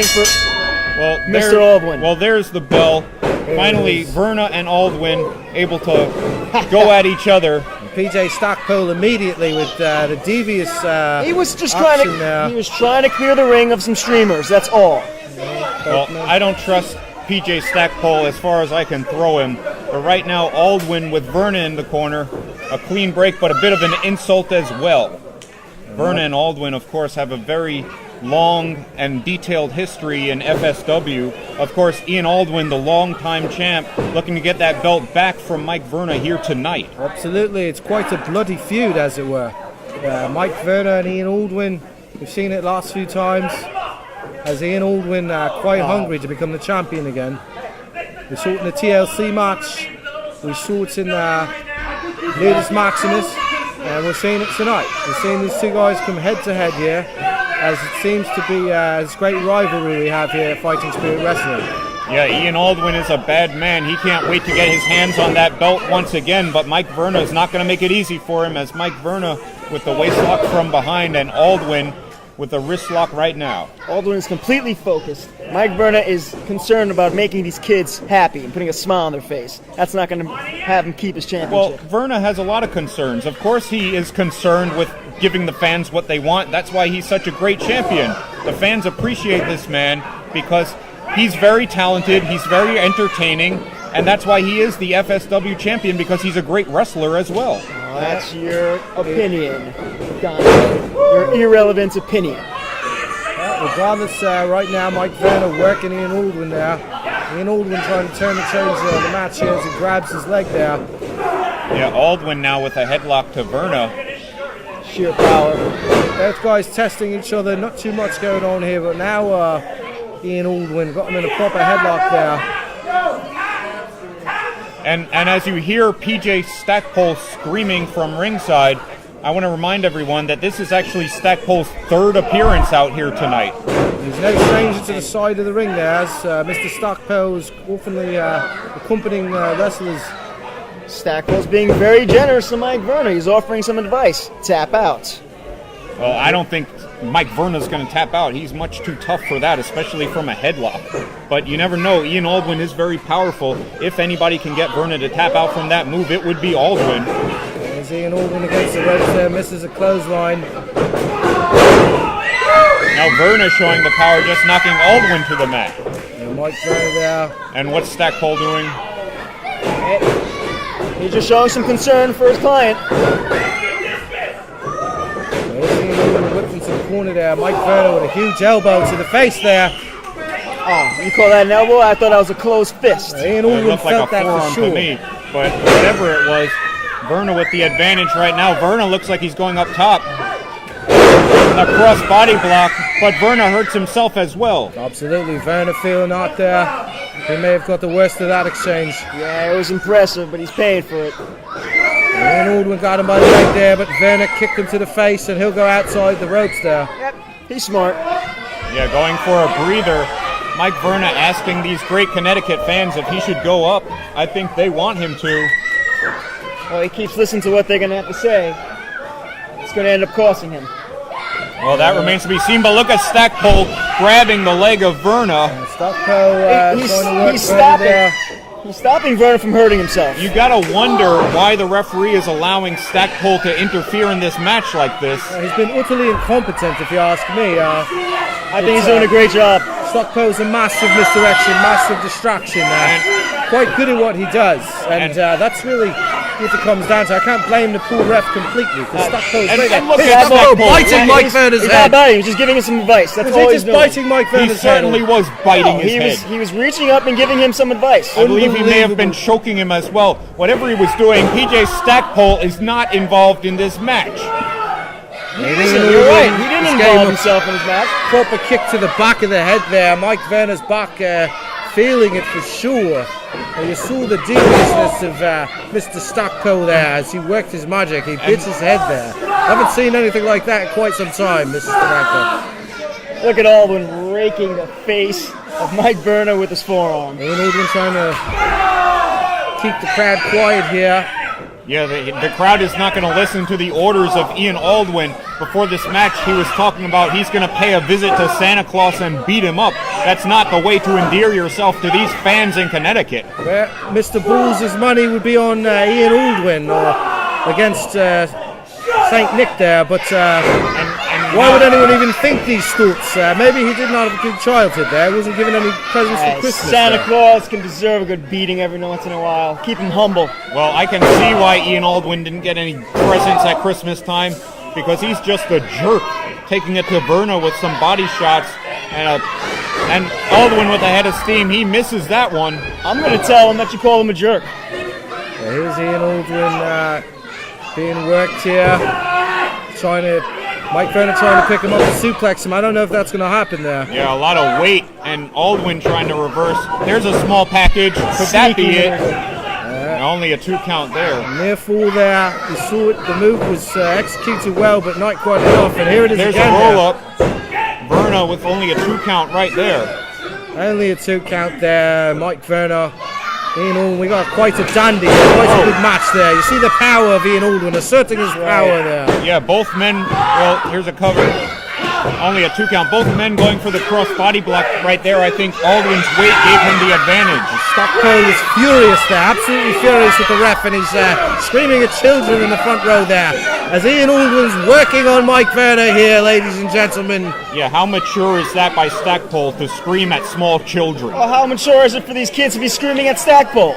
for Well, Mr. Aldwin. Well, there's the bell. Finally, Verna and Auld Win able to go at each other. PJ Stackpole immediately with the devious He was just action there. he was trying to clear the ring of some streamers. That's all. Well, I don't trust PJ Stackpole as far as I can throw him. But right now, Aldwin with Verna in the corner. A clean break, but a bit of an insult as well. Verna and Aldwin, of course, have a very long and detailed history in FSW. Of course, Ian Aldwin, the longtime champ, looking to get that belt back from Mike Verna here tonight. Absolutely, it's quite a bloody feud, as it were. Mike Verna and Ian Aldwin, we've seen it last few times. As Ian Aldwin quite hungry to become the champion again. We saw it in the TLC match. We saw it in Ludus Maximus. And we're seeing it tonight. We're seeing these two guys come head to head here, as it seems to be this great rivalry we have here at Fighting Spirit Wrestling. Yeah, Ian Aldwin is a bad man. He can't wait to get his hands on that belt once again, but Mike Verna is not going to make it easy for him, as Mike Verna with the waist lock from behind and Aldwin with the wrist lock right now. Aldwin is completely focused. Mike Verna is concerned about making these kids happy and putting a smile on their face. That's not going to have him keep his championship. Well, Verna has a lot of concerns. Of course he is concerned with giving the fans what they want. That's why he's such a great champion. The fans appreciate this man because he's very talented, he's very entertaining, and that's why he is the FSW champion, because he's a great wrestler as well. That's your opinion, Dante. Your irrelevant opinion. Regardless, right now, Mike Verna working Ian Aldwin there. Ian Aldwin trying to turn the change of the match here as he grabs his leg there. Yeah, Aldwin now with a headlock to Verna. Sheer power. Both guys testing each other, not too much going on here, but now Ian Aldwin got him in a proper headlock there. And as you hear PJ Stackpole screaming from ringside, I want to remind everyone that this is actually Stackpole's third appearance out here tonight. He's no stranger to the side of the ring there, as Mr. Stackpole is often accompanying wrestlers. Stackpole's being very generous to Mike Verna. He's offering some advice. Tap out. Well, I don't think Mike Verna's going to tap out. He's much too tough for that, especially from a headlock. But you never know. Ian Aldwin is very powerful. If anybody can get Verna to tap out from that move, it would be Aldwin. As Ian Aldwin against the ropes there, misses a clothesline. Now Verna showing the power, just knocking Aldwin to the mat. And Mike Verna there. And what's Stackpole doing? He's just showing some concern for his client. Whipped into the corner there. Mike Verna with a huge elbow to the face there. Oh, you call that an elbow? I thought that was a closed fist. Ian It Aldwin looked like felt a that forearm for sure. to me. But whatever it was, Verna with the advantage right now. Verna looks like he's going up top. A cross body block, but Verna hurts himself as well. Absolutely, Verna feeling out there. He may have got the worst of that exchange. Yeah, it was impressive, but he's paying for it. Ian Aldwin got him by the leg there, but Verna kicked him to the face, and he'll go outside the ropes there. Yep, he's smart. Yeah, going for a breather. Mike Verna asking these great Connecticut fans if he should go up. I think they want him to. Well, he keeps listening to what they're going to have to say. It's going to end up costing him. Well, that remains to be seen, but look at Stackpole grabbing the leg of Verna. Stackpole He's stopping Verna from hurting himself. You gotta wonder why the referee is allowing Stackpole to interfere in this match like this. He's been utterly incompetent, if you ask me. I think he's doing a great job. Stackpole's a massive misdirection, massive distraction, and quite good at what he does. And that's really what it comes down to. I can't blame the poor ref completely, because Stackpole's great. Look at Stackpole biting Mike Verna's head. He was just giving him some advice. That's all he's he's doing. biting Mike Verna's He head. certainly was biting his head. He was reaching up and giving him some advice. I believe he may have been choking him as well. Whatever he was doing, PJ Stackpole is not involved in this match. You're right. He didn't involve himself in his match. Proper kick to the back of the head there. Mike Verna's back, feeling it for sure. You saw the deviousness of Mr. Stackpole there as he worked his magic. He bit his head there. I haven't seen anything like that in quite some time, Mr. Steranko. Look at Aldwin raking the face of Mike Verna with his forearm. Ian Aldwin trying to keep the crowd quiet here. Yeah, the crowd is not going to listen to the orders of Auld Win. Before this match, he was talking about he's going to pay a visit to Santa Claus and beat him up. That's not the way to endear yourself to these fans in Connecticut. Well, Mr. Bolls' money would be on Auld Win or against St. Nick there, but why would anyone even think these thoughts? Maybe he did not have a good childhood there. He wasn't given any presents for Christmas. Santa Claus can deserve a good beating every once in a while. Keep him humble. Well, I can see why Auld Win didn't get any presents at Christmas time, because he's just a jerk, taking it to Verna with some body shots, and Auld Win with a head of steam. He misses that one. I'm going to tell him that you call him a jerk. Yeah, here's Auld Win being worked here, Mike Verna trying to pick him up and suplex him. I don't know if that's going to happen there. Yeah, a lot of weight, and Auld Win trying to reverse. There's a small package. Could that be it? Only a 2 count there. Near fall there. You saw it. The move was executed well, but not quite enough. And here it is There's again. There's a roll-up. Verna with only a 2 count right there. Only a 2 count there. Mike Verna. We got quite a dandy, quite a good match there. You see the power of Auld Win asserting his power there. Yeah, both men, well, here's a cover. Only a 2 count. Both men going for the cross body block right there. I think Aldwin's weight gave him the advantage. Stockpole is furious there, absolutely furious with the ref, and he's screaming at children in the front row there. As Auld Win's working on Mike Verna here, ladies and gentlemen. Yeah, how mature is that by Stackpole to scream at small children? Well, how mature is it for these kids to be screaming at Stackpole?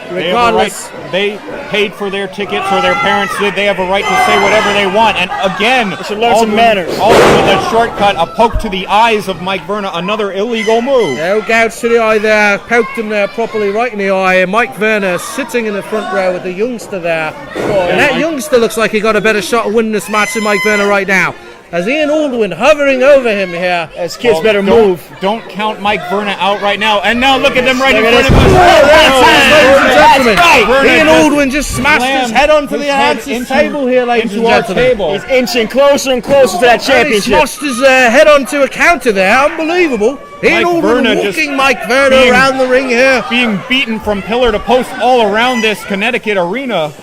Regardless, they paid for their tickets, or their parents did. They have a right to say whatever they want. And again, they should learn some manners. Aldwin with a shortcut, a poke to the eyes of Mike Verna, another illegal move. No gouge to the eye there, poked him there properly right in the eye. And Mike Verna sitting in the front row with the youngster there. And that youngster looks like he got a better shot of winning this match than Mike Verna right now. As Auld Win hovering over him here. As kids better move. Don't count Mike Verna out right now. And now look at them right in front of us. That's right. Auld Win just smashed his head onto the announcer's table here, ladies and gentlemen. He's inching closer and closer to that championship. He smashed his head onto a counter there. Unbelievable. Auld Win walking Mike Verna around the ring here. Being beaten from pillar to post all around this Connecticut arena.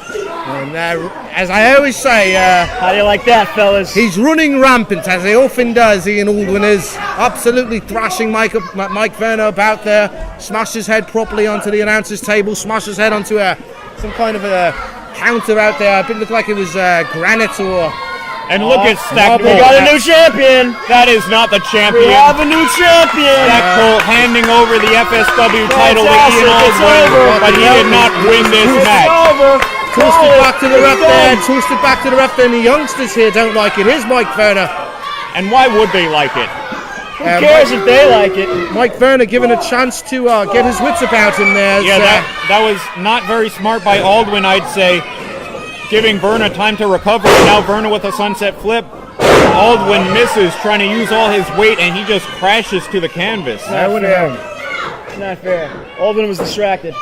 And as I always say, how do you like that, fellas? He's running rampant, as he often does. Auld Win is absolutely thrashing Mike Verna about there. Smashed his head properly onto the announcer's table. Smashed his head onto some kind of a counter out there. It looked like it was granite or. And look at Stackpole. We got a new champion. That is not the champion. We have a new champion. Stackpole handing over the FSW title to Auld Win, but he did not win this match. Tossed it back to the ref there. Tossed it back to the ref there. And the youngsters here don't like it. Here's Mike Verna. And why would they like it? Who cares if they like it? Mike Verna given a chance to get his wits about him there. Yeah, that was not very smart by Aldwin, I'd say. Giving Verna time to recover, and now Verna with a sunset flip. Aldwin misses, trying to use all his weight, and he just crashes to the canvas. Not fair. Aldwin was distracted.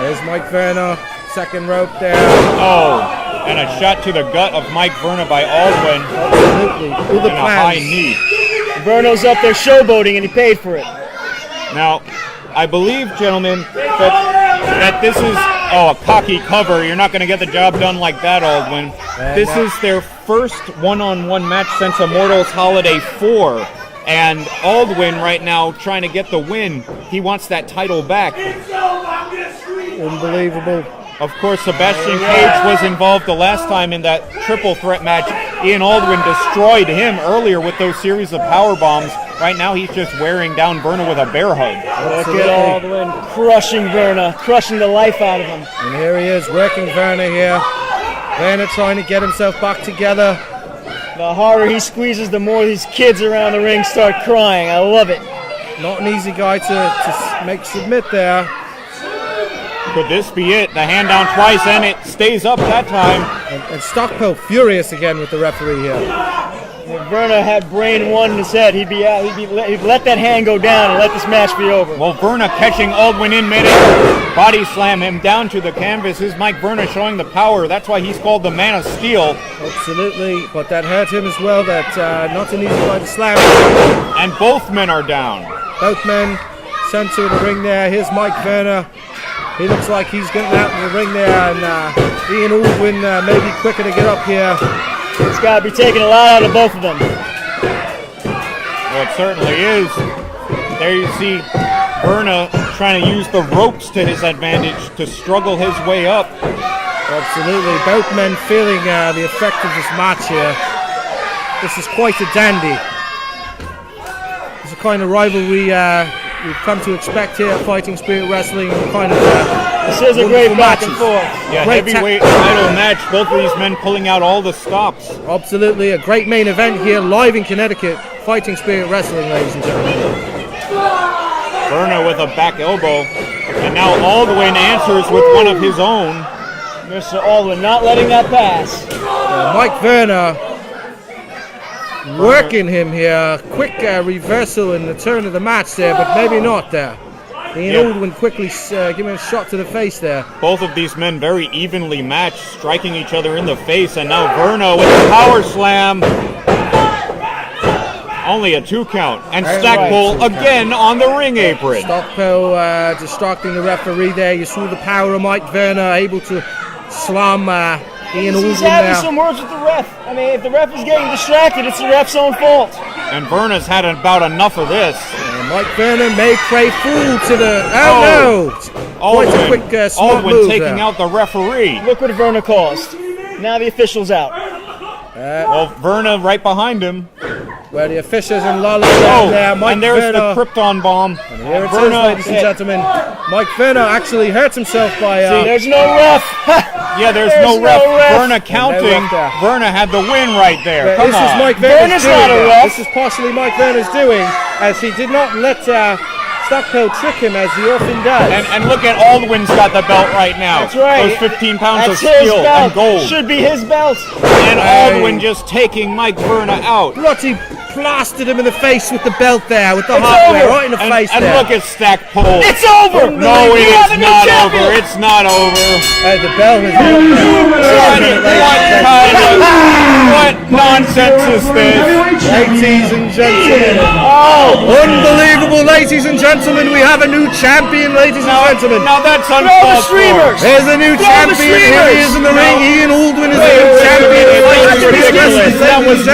There's Mike Verna, second rope there. Oh, and a shot to the gut of Mike Verna by Aldwin. Absolutely. All the plans. A high knee. Verna's up there showboating, and he paid for it. Now, I believe, gentlemen, that this is a cocky cover. You're not going to get the job done like that, Aldwin. This is their first one-on-one match since Immortals Holiday 4. And Aldwin right now trying to get the win. He wants that title back. Unbelievable. Of course, Sebastian Cage was involved the last time in that triple threat match. Aldwin destroyed him earlier with those series of power bombs. Right now, he's just wearing down Verna with a bear hug. Look at Aldwin crushing Verna, crushing the life out of him. And here he is, working Verna here. Verna trying to get himself back together. The harder he squeezes, the more these kids around the ring start crying. I love it. Not an easy guy to make submit there. Could this be it? The hand down twice, and it stays up that time. And Stockpole furious again with the referee here. If Verna had brain one in his head, he'd let that hand go down and let this match be over. Well, Verna catching Aldwin in midair, body slam him down to the canvas. Is Mike Verna showing the power? That's why he's called the Man of Steel. Absolutely, but that hurt him as well. That not an easy guy to slam. And both men are down. Both men sent to the ring there. Here's Mike Verna. He looks like he's getting out in the ring there, and Ian Aldwin may be quicker to get up here. It's got to be taking a lot out of both of them. Well, it certainly is. There you see Verna trying to use the ropes to his advantage to struggle his way up. Absolutely. Both men feeling the effect of this match here. This is quite a dandy. It's a kind of rivalry we've come to expect here at Fighting Spirit Wrestling. This is a great back and forth. Yeah, heavyweight title match. Both of these men pulling out all the stops. Absolutely. A great main event here live in Connecticut. Fighting Spirit Wrestling, ladies and gentlemen. Verna with a back elbow. And now Aldwin answers with one of his own. Mr. Aldwin not letting that pass. Mike Verna working him here. Quick reversal in the turn of the match there, but maybe not there. Ian Aldwin quickly giving a shot to the face there. Both of these men very evenly matched, striking each other in the face, and now Verna with a power slam. Only a 2 count. And Stackpole again on the ring apron. Stackpole distracting the referee there. You saw the power of Mike Verna, able to slam Ian Aldwin. He's having some words with the ref. I mean, if the ref is getting distracted, it's the ref's own fault. And Verna's had about enough of this. Mike Verna may pray fool to the... Oh, no! Quite a quick smart Aldwin move taking there. out the referee. Look what Verna caused. Now the official's out. Well, Verna right behind him. Where the officials and Lala down there. Mike and there's Verna. the Krypton bomb. And here it is, ladies and gentlemen. Mike Verna actually hurt himself by... See, there's no ref. Yeah, there's no ref. Verna counting. Verna had the win right there. Come this on. is Mike Verna's doing. Not a ref. This is partially Mike Verna's doing, as he did not let Stackpole trick him as he often does. And look at Aldwin's got the belt right now. That's right. Those 15 pounds That's of steel his belt. and gold. Should be his belt. And Aldwin just taking Mike Verna out. Bloody plastered him in the face with the belt there, with the hardware right in the face and there. look at Stackpole. It's over. No, it is not over. It's not over. The bell has What nonsense is this? Ladies and gentlemen. Unbelievable, ladies and gentlemen. We have a new champion, ladies and gentlemen. Now that's uncalled for. There's a new champion. Here he is in the ring. Ian Aldwin is the new champion. That was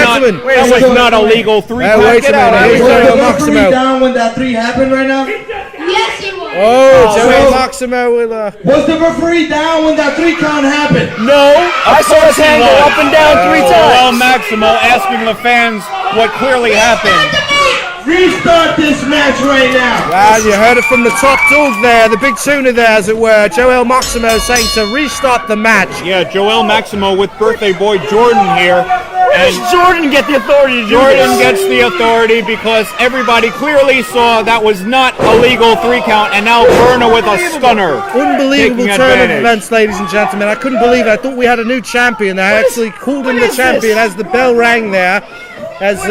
not a legal 3 count. Wait a minute. Here's Joel Was the referee Maximo. down when that 3 happened right now? Yes, he was. Joel Maximo will... Was the referee down when that 3 count happened? No, I saw his hand go up and down 3 Well, times. Maximo asking the fans what clearly happened. Restart this match right now. Well, you heard it from the top dog there, the big tuna there, as it were. Joel Maximo saying to restart the match. Yeah, Joel Maximo with birthday boy Jordan here. Where does Jordan get the authority to do Jordan this? gets the authority because everybody clearly saw that was not a legal 3 count, and now Verna with a stunner. Unbelievable taking turn of advantage. events, ladies and gentlemen. I couldn't believe it. I thought we had a new champion there. I actually called him the is champion this? as the bell rang there. As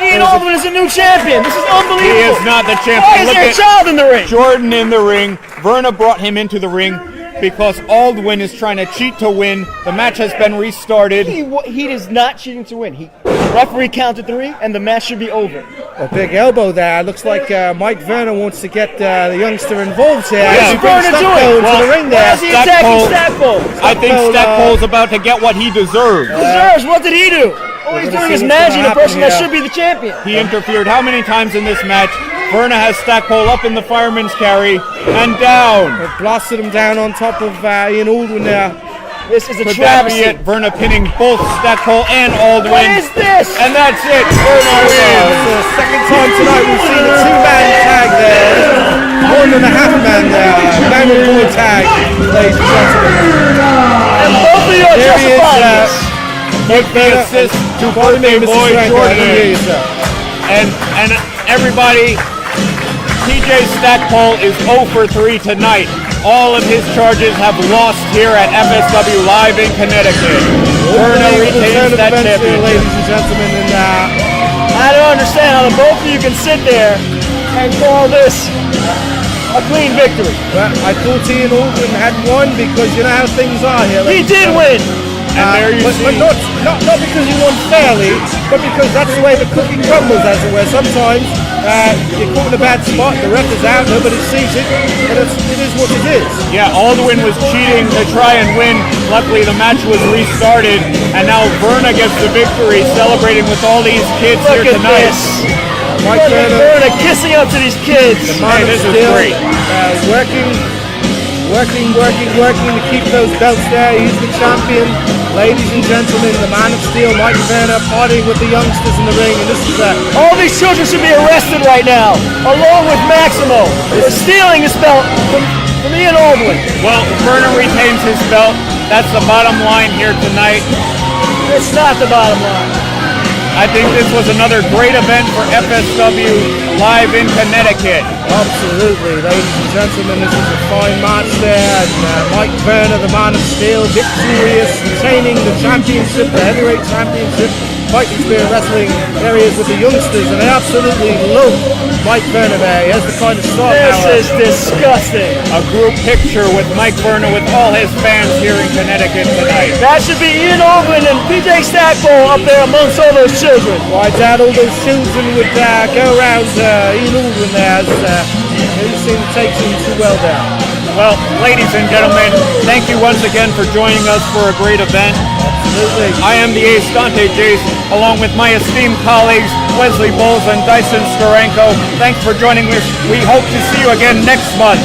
Ian Aldwin is a new champion. This is unbelievable. He is not the champion. Why is Look there a at child in the ring? Jordan in the ring. Verna brought him into the ring because Aldwin is trying to cheat to win. The match has been restarted. He is not cheating to win. Referee counted 3, and the match should be over. a big elbow there. Looks like Mike Verna wants to get the youngster involved here. Yeah. As he brings Verna Stackpole doing? into the ring there. Why is he attacking Stackpole? I think Stackpole's about to get what he deserves. Deserves? What did he do? All he's gonna doing see is what's gonna managing the happen person that here. should be the champion. He interfered how many times in this match? Verna has Stackpole up in the fireman's carry and down. It blasted him down on top of Ian Aldwin there. This is a Could that be travesty. it? Verna pinning both Stackpole and Auld What Win. is this? And that's it. Verna It's wins. the second time tonight we've seen a two-man tag there. One and a half man there. Man and boy tag, ladies and gentlemen. And both of you are There he is. justifying this. With the assist to Pardon me, birthday Mr. boy Steranko, I can hear you, Jordan. sir. And everybody, TJ Stackpole is 0 for 3 tonight. All of his charges have lost here at FSW Live in Connecticut. Verna retains that championship. ladies and gentlemen, and I don't understand how the both of you can sit there and call this a clean victory. well, I thought Ian Aldwin had won because you know how things are here. He ladies and did gentlemen. win. And there you but see. not because you won fairly, but because that's the way the cookie crumbles, as it were. Sometimes you're caught in a bad spot, the ref is out, nobody sees it, and it is what it is. Yeah, Aldwin was cheating to try and win. Luckily, the match was restarted, and now Verna gets the victory, celebrating with all these kids Look here at tonight. this. Mike Look at Verna, Verna kissing up to these kids. man this of is steel, great. working to keep those belts there. He's the champion. Ladies and gentlemen, the man of steel, Mike Verna, partying with the youngsters in the ring, and this is All these children should be arrested right now, along with Maximo. They're stealing this belt from Ian Aldwin. Well, Verna retains his belt. That's the bottom line here tonight. It's not the bottom line. I think this was another great event for FSW live in Connecticut. absolutely, ladies and gentlemen, this is a fine match there, and Mike Verna, the man of steel, victorious, retaining the championship, the heavyweight championship, fighting spirit wrestling areas with the youngsters, and I absolutely love Mike Verna there. He has the kind of star This power. is disgusting. A group picture with Mike Verna with all his fans here in Connecticut tonight. That should be Ian Aldwin and PJ Stackpole up there amongst all those children. I doubt all those children would go around Ian Aldwin there, as he seemed to take him too well there. Well, ladies and gentlemen, thank you once again for joining us for a great event. Absolutely. I am the ace, Dante Jayce, along with my esteemed colleagues, Wesley, Bolls, and Dyson Steranko. Thanks for joining us. We hope to see you again next month.